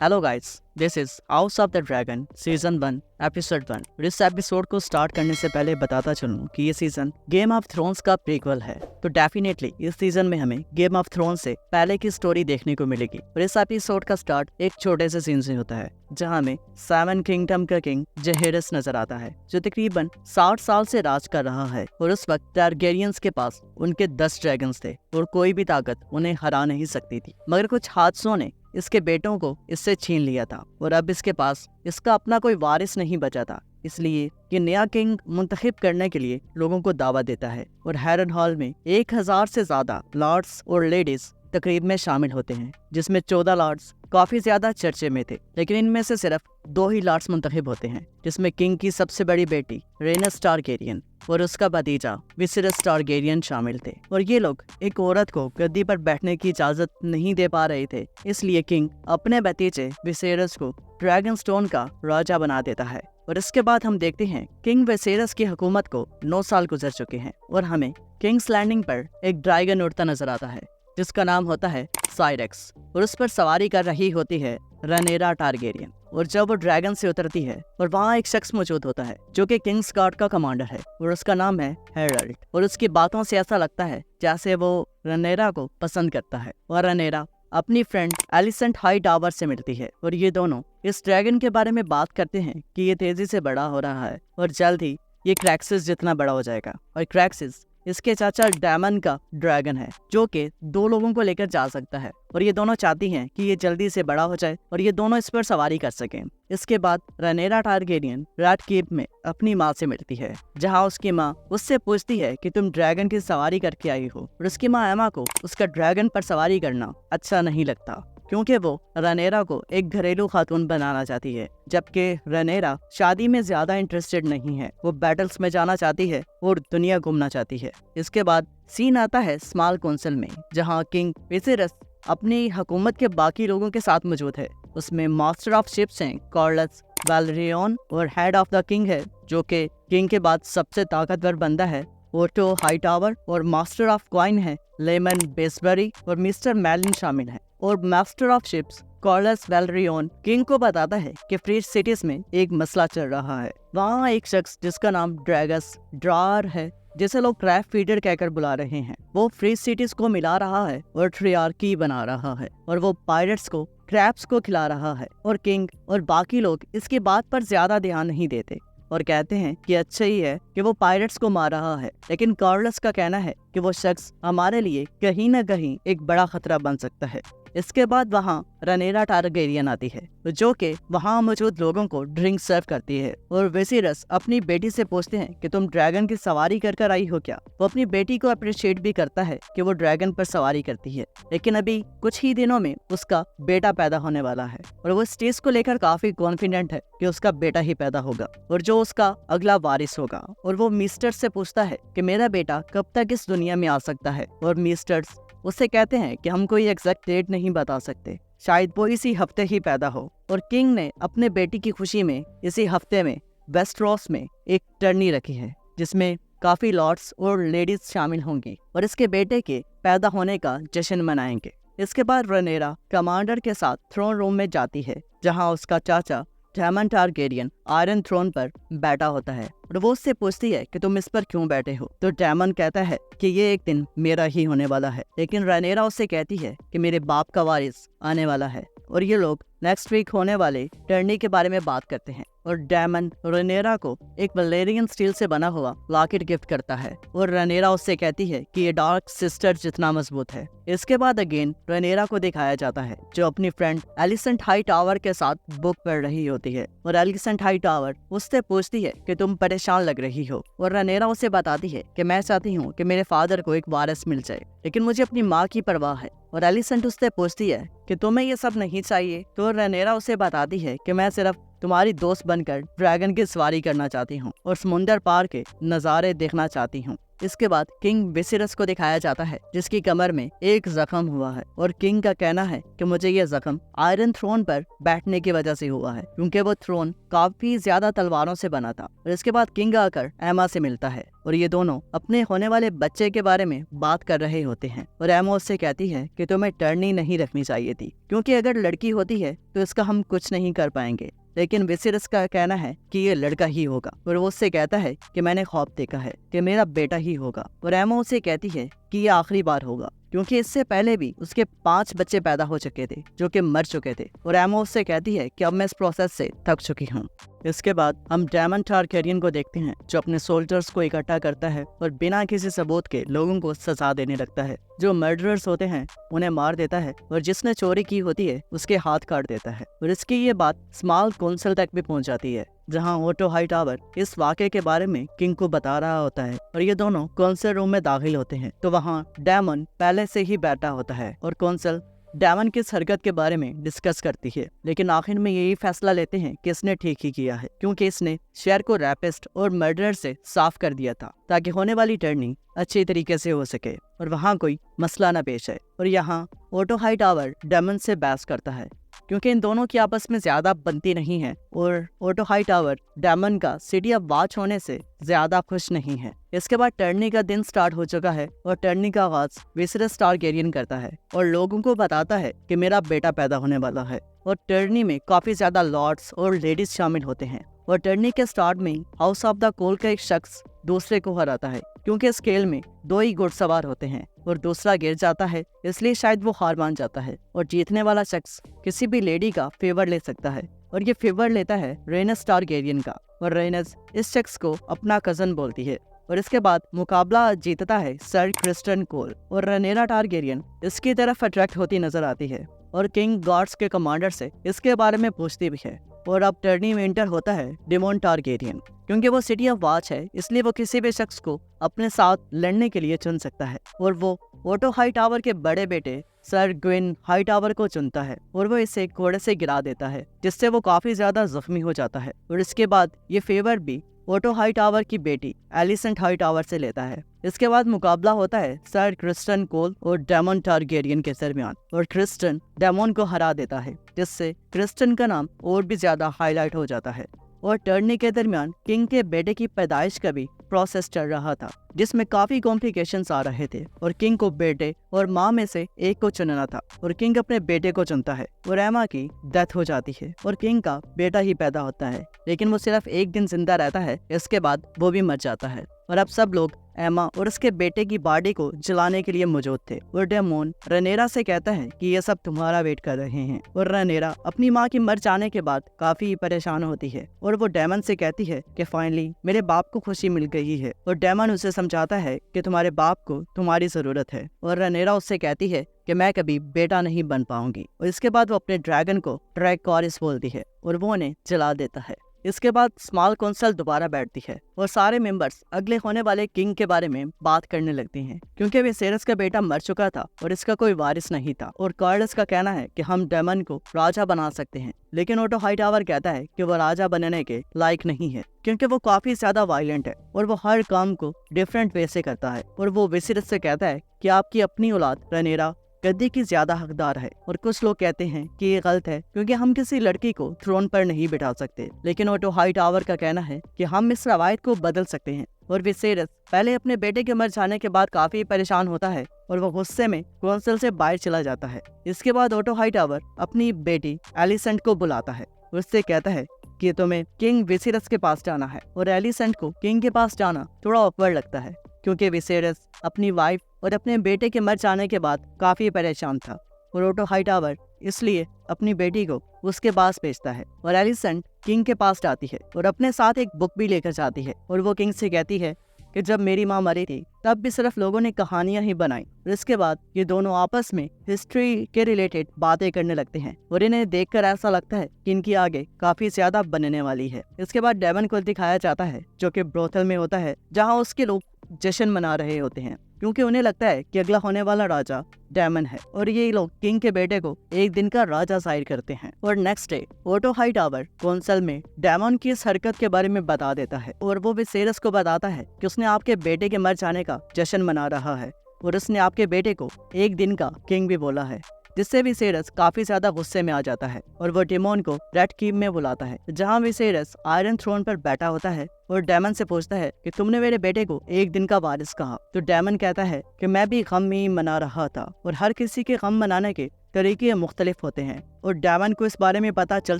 Hello guys, this is house of the dragon season 1 episode 1। और इस episode को start करने से पहले बताता चलूं कि ये सीजन गेम ऑफ थ्रोन्स का प्रीक्वल है, तो डेफिनेटली इस सीजन में हमें गेम ऑफ थ्रोन्स से पहले की स्टोरी देखने को मिलेगी। और इस एपिसोड का स्टार्ट एक छोटे से सीन से होता है जहां हमें सेवन किंगडम का किंग जहेरस नजर आता है, जो तकरीबन 60 साल से राज कर रहा है। और उस वक्त टारगेरियंस के पास उनके 10 ड्रैगन्स थे और कोई भी ताकत उन्हें हरा नहीं सकती थी, मगर कुछ हादसों ने इसके बेटों को इससे छीन लिया था और अब इसके पास इसका अपना कोई वारिस नहीं बचा था। इसलिए ये नया किंग मुंतखब करने के लिए लोगों को दावा देता है और हैरन हॉल में 1000 से ज्यादा लॉर्ड्स और लेडीज तकरीब में शामिल होते हैं, जिसमें 14 लॉर्ड्स काफी ज्यादा चर्चे में थे, लेकिन इनमें से सिर्फ 2 ही लॉर्ड्स मुंतखब होते हैं, जिसमें किंग की सबसे बड़ी बेटी रेनस टारगेरियन और उसका भतीजा विसेरस टारगेरियन शामिल थे। और ये लोग एक औरत को गद्दी पर बैठने की इजाजत नहीं दे पा रहे थे, इसलिए किंग अपने भतीजे विसेरस को ड्रैगन स्टोन का राजा बना देता है। और इसके बाद हम देखते हैं किंग विसेरस की हुकूमत को 9 साल गुजर चुके हैं और हमें किंग्स लैंडिंग पर एक ड्रैगन उड़ता नजर आता है जिसका नाम होता है साइरेक्स, और उस पर सवारी कर रही होती है रनेरा टारगेरियन। और जब वो ड्रैगन से उतरती है और वहाँ एक शख्स मौजूद होता है जो कि किंग्स गार्ड का कमांडर है और उसका नाम है हेरल्ड। और उसकी बातों से ऐसा लगता है जैसे वो रनेरा को पसंद करता है। और रनेरा अपनी फ्रेंड एलिसेंट हाई टावर से मिलती है और ये दोनों इस ड्रैगन के बारे में बात करते हैं कि ये तेजी से बड़ा हो रहा है और जल्द ही ये क्रैक्सिस जितना बड़ा हो जाएगा। और क्रैक्सिस इसके चाचा डैमन का ड्रैगन है जो कि 2 लोगों को लेकर जा सकता है और ये दोनों चाहती हैं कि ये जल्दी से बड़ा हो जाए और ये दोनों इस पर सवारी कर सकें। इसके बाद रनेरा टारगेरियन रेड केप में अपनी माँ से मिलती है, जहाँ उसकी माँ उससे पूछती है कि तुम ड्रैगन की सवारी करके आई हो। और उसकी माँ एमा को उसका ड्रैगन पर सवारी करना अच्छा नहीं लगता क्योंकि वो रनेरा को एक घरेलू खातून बनाना चाहती है, जबकि रनेरा शादी में ज्यादा इंटरेस्टेड नहीं है। वो बैटल्स में जाना चाहती है और दुनिया घूमना चाहती है। इसके बाद सीन आता है स्मॉल काउंसिल में, जहां किंग विसेरस अपनी हुकूमत के बाकी लोगों के साथ मौजूद है। उसमें मास्टर ऑफ शिप्स हैं कॉर्लस वैलरियन और हेड ऑफ द किंग है जो कि किंग के बाद सबसे ताकतवर बंदा है ओटो हाईटावर, और मास्टर ऑफ क्वाइन है लेमन बेसबरी और मिस्टर मैलिन शामिल है। और मास्टर ऑफ शिप्स कॉर्लस वैलरियन किंग को बताता है कि फ्री सिटीज में एक मसला चल रहा है। वहाँ एक शख्स जिसका नाम ड्रैगस ड्रार है, जिसे लोग क्रैफ्ट फीडर कहकर बुला रहे हैं, वो फ्री सिटीज को मिला रहा है और ट्रियार्की बना रहा है और वो पायरेट्स को क्रैप्स को खिला रहा है। और किंग और बाकी लोग इसकी बात पर ज्यादा ध्यान नहीं देते और कहते हैं कि अच्छा ही है कि वो पायरेट्स को मार रहा है, लेकिन कॉर्लस का कहना है कि वो शख्स हमारे लिए कहीं न कहीं एक बड़ा खतरा बन सकता है। इसके बाद वहाँ रनेरा टारगेरियन आती है जो कि वहाँ मौजूद लोगों को ड्रिंक सर्व करती है। और विसेरस अपनी बेटी से पूछते हैं कि तुम ड्रैगन की सवारी कर कर आई हो क्या। वो अपनी बेटी को अप्रिशिएट भी करता है कि वो ड्रैगन पर सवारी करती है, लेकिन अभी कुछ ही दिनों में उसका बेटा पैदा होने वाला है और वो इस चीज को लेकर काफी कॉन्फिडेंट है कि उसका बेटा ही पैदा होगा और जो उसका अगला वारिस होगा। और वो मिस्टर से पूछता है कि मेरा बेटा कब तक इस दुनिया में आ सकता है, और मिस्टर्स उससे कहते हैं कि हम कोई एग्जैक्ट डेट नहीं बता सकते, शायद वो इसी हफ्ते ही पैदा हो। और किंग ने अपने बेटी की खुशी में इसी हफ्ते में वेस्टरॉस में एक टर्नी रखी है जिसमें काफी लॉर्ड्स और लेडीज शामिल होंगी और इसके बेटे के पैदा होने का जश्न मनाएंगे। इसके बाद रनेरा कमांडर के साथ थ्रोन रूम में जाती है, जहां उसका चाचा डैमन टारगेरियन आयरन थ्रोन पर बैठा होता है और वो उससे पूछती है कि तुम इस पर क्यों बैठे हो। तो डैमन कहता है कि ये एक दिन मेरा ही होने वाला है, लेकिन रनेरा उससे कहती है कि मेरे बाप का वारिस आने वाला है। और ये लोग नेक्स्ट वीक होने वाले टर्नी के बारे में बात करते हैं और डैमन रनेरा को एक वलेरियन स्टील से बना हुआ लॉकेट गिफ्ट करता है और रनेरा उससे कहती है कि ये डार्क सिस्टर जितना मजबूत है। इसके बाद अगेन रनेरा को दिखाया जाता है जो अपनी फ्रेंड एलिसेंट हाई टावर के साथ बुक पढ़ रही होती है और एलिसेंट हाई टावर उससे पूछती है कि तुम परेशान लग रही हो। और रनेरा उसे बताती है कि मैं चाहती हूँ कि मेरे फादर को एक वारिस मिल जाए, लेकिन मुझे अपनी माँ की परवाह है। और एलिसेंट उससे पूछती है कि तुम्हें ये सब नहीं चाहिए। तो रनेरा उसे बताती है कि मैं सिर्फ तुम्हारी दोस्त बनकर ड्रैगन की सवारी करना चाहती हूँ और समुंदर पार के नज़ारे देखना चाहती हूँ। इसके बाद किंग विसेरस को दिखाया जाता है जिसकी कमर में एक जख्म हुआ है और किंग का कहना है कि मुझे ये जख्म आयरन थ्रोन पर बैठने की वजह से हुआ है क्योंकि वो थ्रोन काफी ज्यादा तलवारों से बना था। और इसके बाद किंग आकर एमा से मिलता है और ये दोनों अपने होने वाले बच्चे के बारे में बात कर रहे होते हैं और एमा उससे कहती है कि तुम्हें टर्नी नहीं रखनी चाहिए थी क्योंकि अगर लड़की होती है तो इसका हम कुछ नहीं कर पाएंगे। लेकिन विसेरस का कहना है कि ये लड़का ही होगा और वो उससे कहता है कि मैंने ख्वाब देखा है कि मेरा बेटा ही होगा। और एमा उसे कहती है कि ये आखिरी बार होगा क्योंकि इससे पहले भी उसके 5 बच्चे पैदा हो चुके थे जो कि मर चुके थे। और एमा उससे कहती है कि अब मैं इस प्रोसेस से थक चुकी हूँ। इसके बाद हम डेमन टारगेरियन को देखते हैं जो अपने सोल्जर्स को इकट्ठा करता है और बिना किसी सबूत के लोगों को सजा देने लगता है। जो मर्डरर्स होते हैं उन्हें मार देता है और जिसने चोरी की होती है उसके हाथ काट देता है। और इसकी ये बात स्मॉल काउंसिल तक भी पहुंच जाती है जहां ओटो हाईटावर इस वाक़े के बारे में किंग को बता रहा होता है और ये दोनों काउंसिल रूम में दाखिल होते हैं तो वहां डेमन पहले से ही बैठा होता है और काउंसिल डेमन की हरकत के बारे में डिस्कस करती है। लेकिन आखिर में यही फैसला लेते हैं कि इसने ठीक ही किया है क्योंकि इसने शहर को रैपिस्ट और मर्डरर से साफ कर दिया था ताकि होने वाली टर्निंग अच्छी तरीके से हो सके और वहाँ कोई मसला न पेश आए। और यहाँ ओटो हाईटावर डेमन से बहस करता है क्योंकि इन दोनों की आपस में ज्यादा बनती नहीं है और ओटो हाईटावर डेमन का सिटी ऑफ वॉच होने से ज्यादा खुश नहीं है। इसके बाद टर्नी का दिन स्टार्ट हो चुका है और टर्नी का आगाज विसेरस टारगेरियन करता है और लोगों को बताता है कि मेरा बेटा पैदा होने वाला है। और टर्नी में काफी ज्यादा लॉर्ड्स और लेडीज शामिल होते हैं और टर्नी के स्टार्ट में हाउस ऑफ द कोल का एक शख्स दूसरे को हराता है क्योंकि इस खेल में 2 ही घुड़सवार होते हैं और दूसरा गिर जाता है इसलिए शायद वो हार मान जाता है और जीतने वाला शख्स किसी भी लेडी का फेवर ले सकता है और ये फेवर लेता है रेनस टारगेरियन का और रेनस इस शख्स को अपना कजन बोलती है। और इसके बाद मुकाबला जीतता है सर क्रिस्टन कोल और रनेरा टारगेरियन इसकी तरफ अट्रैक्ट होती नजर आती है और किंग गार्ड्स के कमांडर से इसके बारे में पूछती भी है। और अब टर्नी में इंटर होता है डेमन टारगेरियन क्योंकि वो सिटी ऑफ वॉच है इसलिए वो किसी भी शख्स को अपने साथ लड़ने के लिए चुन सकता है और वो ओटो हाईटावर के बड़े बेटे सर ग्विन हाईटावर को चुनता है और वो इसे घोड़े से गिरा देता है जिससे वो काफी ज्यादा जख्मी हो जाता है। और इसके बाद ये फेवर भी ओटो हाईटावर की बेटी एलिसेंट हाईटावर से लेता है। इसके बाद मुकाबला होता है सर क्रिस्टन कोल और डेमन टारगेरियन के दरमियान और क्रिस्टन डेमन को हरा देता है जिससे क्रिस्टन का नाम और भी ज्यादा हाईलाइट हो जाता है। और टर्नी के दरमियान किंग के बेटे की पैदाइश का भी प्रोसेस चल रहा था जिसमें काफी कॉम्प्लिकेशंस आ रहे थे और किंग को बेटे और माँ में से एक को चुनना था और किंग अपने बेटे को चुनता है और एमा की डेथ हो जाती है और किंग का बेटा ही पैदा होता है लेकिन वो सिर्फ एक दिन जिंदा रहता है इसके बाद वो भी मर जाता है। और अब सब लोग एमा और उसके बेटे की बॉडी को जलाने के लिए मौजूद थे और डेमन रनेरा से कहता है कि ये सब तुम्हारा वेट कर रहे हैं। और रनेरा अपनी माँ की मर जाने के बाद काफी परेशान होती है और वो डेमन से कहती है कि फाइनली मेरे बाप को खुशी मिल गई है और डेमन उसे समझाता है कि तुम्हारे बाप को तुम्हारी जरूरत है और रनेरा उससे कहती है कि मैं कभी बेटा नहीं बन पाऊंगी। और इसके बाद वो अपने ड्रैगन को ड्रैगोरिस बोलती है और वो उन्हें जला देता है। इसके बाद स्मॉल काउंसिल दोबारा बैठती है और सारे मेंबर्स अगले होने वाले किंग के बारे में बात करने लगते हैं क्योंकि विसेरस का बेटा मर चुका था और इसका कोई वारिस नहीं था। और कार्डस का कहना है कि हम डेमन को राजा बना सकते हैं लेकिन ओटो हाईटावर कहता है कि वो राजा बनने के लायक नहीं है क्योंकि वो काफी ज्यादा वायलेंट है और वो हर काम को डिफरेंट वे से करता है। और वो विसेरस से कहता है कि आपकी अपनी औलाद रनेरा गद्दी की ज्यादा हकदार है। और कुछ लोग कहते हैं कि ये गलत है क्योंकि हम किसी लड़की को थ्रोन पर नहीं बिठा सकते लेकिन ओटो हाईटावर का कहना है कि हम इस रवायत को बदल सकते हैं। और विसेरस पहले अपने बेटे के मर जाने के बाद काफी परेशान होता है और वो गुस्से में काउंसिल से बाहर चला जाता है। इसके बाद ओटो हाईटावर अपनी बेटी एलिसेंट को बुलाता है और उससे कहता है कि तुम्हें किंग विसेरस के पास जाना है। और एलिसेंट को किंग के पास जाना थोड़ा ऑकवर्ड लगता है क्योंकि विसेरस अपनी वाइफ और अपने बेटे के मर जाने के बाद काफी परेशान था और ओटो हाईटावर इसलिए अपनी बेटी को उसके पास भेजता है। और एलिसेंट किंग के पास जाती है और अपने साथ एक बुक भी लेकर जाती है और वो किंग से कहती है कि जब मेरी माँ मरी थी तब भी सिर्फ लोगों ने कहानियां ही बनाई। और इसके बाद ये दोनों आपस में हिस्ट्री के रिलेटेड बातें करने लगते हैं और इन्हें देखकर ऐसा लगता है कि इनकी आगे काफी ज्यादा बनने वाली है। इसके बाद डेमन को दिखाया जाता है जो कि ब्रोथल में होता है जहाँ उसके लोग जश्न मना रहे होते हैं क्योंकि उन्हें लगता है कि अगला होने वाला राजा डेमन है और ये लोग किंग के बेटे को एक दिन का राजा जाहिर करते हैं। और next day Otto Hightower council में डेमन की इस हरकत के बारे में बता देता है और वो विसेरस को बताता है कि उसने आपके बेटे के मर जाने का जश्न मना रहा है और उसने आपके बेटे को एक दिन का किंग भी बोला है, जिससे विसेरस काफी ज्यादा गुस्से में आ जाता है और वो डेमन को रेड कीव में बुलाता है जहां विसेरस आयरन थ्रोन पर बैठा होता है और डेमन से पूछता है कि तुमने मेरे बेटे को एक दिन का वारिस कहा। तो डेमन कहता है कि मैं भी गम ही मना रहा था और हर किसी के गम मनाने के तरीके मुख्तलिफ होते हैं। और डेमन को इस बारे में पता चल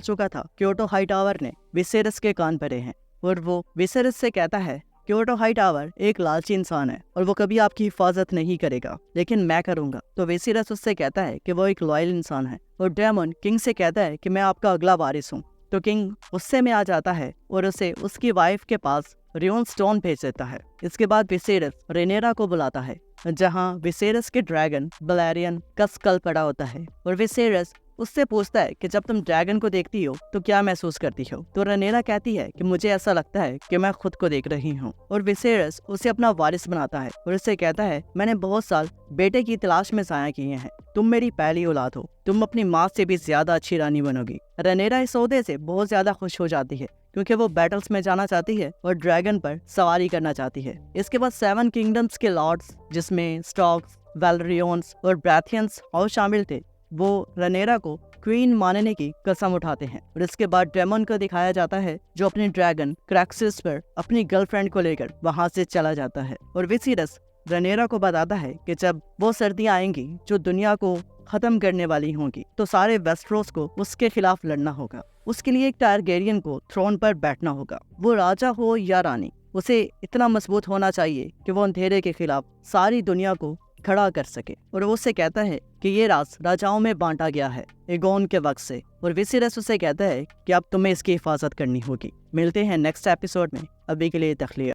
चुका था कि ओटो हाईटावर ने विसेरस के कान भरे हैं और वो विसेरस से कहता है कि ओटो हाईटावर एक लालची इंसान है और वो कभी आपकी हिफाजत नहीं करेगा, लेकिन मैं करूंगा। तो विसेरस उससे कहता है कि वो एक लॉयल इंसान है और डेमन किंग से कहता है कि मैं आपका अगला वारिस हूँ। तो किंग गुस्से में आ जाता है और उसे उसकी वाइफ के पास रियोन स्टोन भेज देता है। इसके बाद विसेरस रेनेरा को बुलाता है जहाँ विसेरस के ड्रैगन बलैरियन का स्कल पड़ा होता है और विसेरस उससे पूछता है कि जब तुम ड्रैगन को देखती हो तो क्या महसूस करती हो। तो रेनेरा कहती है कि मुझे ऐसा लगता है कि मैं खुद को देख रही हूँ। और विसेरस उसे अपना वारिस बनाता है और उससे कहता है मैंने बहुत साल बेटे की तलाश में ज़ाया किए हैं, तुम मेरी पहली औलाद हो, तुम अपनी माँ से भी ज्यादा अच्छी रानी बनोगी। रेनेरा इस ओहदे से बहुत ज्यादा खुश हो जाती है क्योंकि वो बैटल्स में जाना चाहती है और ड्रैगन पर सवारी करना चाहती है। इसके बाद 7 किंगडम्स के लॉर्ड्स जिसमें स्टॉक्स, वेलरियंस और ब्रैथियंस और शामिल थे, वो रेनेरा को क्वीन मानने की कसम उठाते हैं। और इसके बाद डेमन को दिखाया जाता है जो अपने ड्रैगन क्रैक्सिस पर अपनी गर्लफ्रेंड को लेकर वहां से चला जाता है। और विसेरस रेनेरा को बताता है कि जब वो सर्दियां आएंगी जो दुनिया को खत्म करने वाली होंगी तो सारे वेस्टरोस को उसके खिलाफ लड़ना होगा। उसके लिए एक टारगेरियन को थ्रोन पर बैठना होगा, वो राजा हो या रानी, उसे इतना मजबूत होना चाहिए कि वो अंधेरे के खिलाफ सारी दुनिया को खड़ा कर सके। और वो उससे कहता है कि ये राज राजाओं में बांटा गया है एगोन के वक्त से। और विसेरस उसे कहता है कि अब तुम्हें इसकी हिफाजत करनी होगी। मिलते हैं नेक्स्ट एपिसोड में, अभी के लिए तखलिया।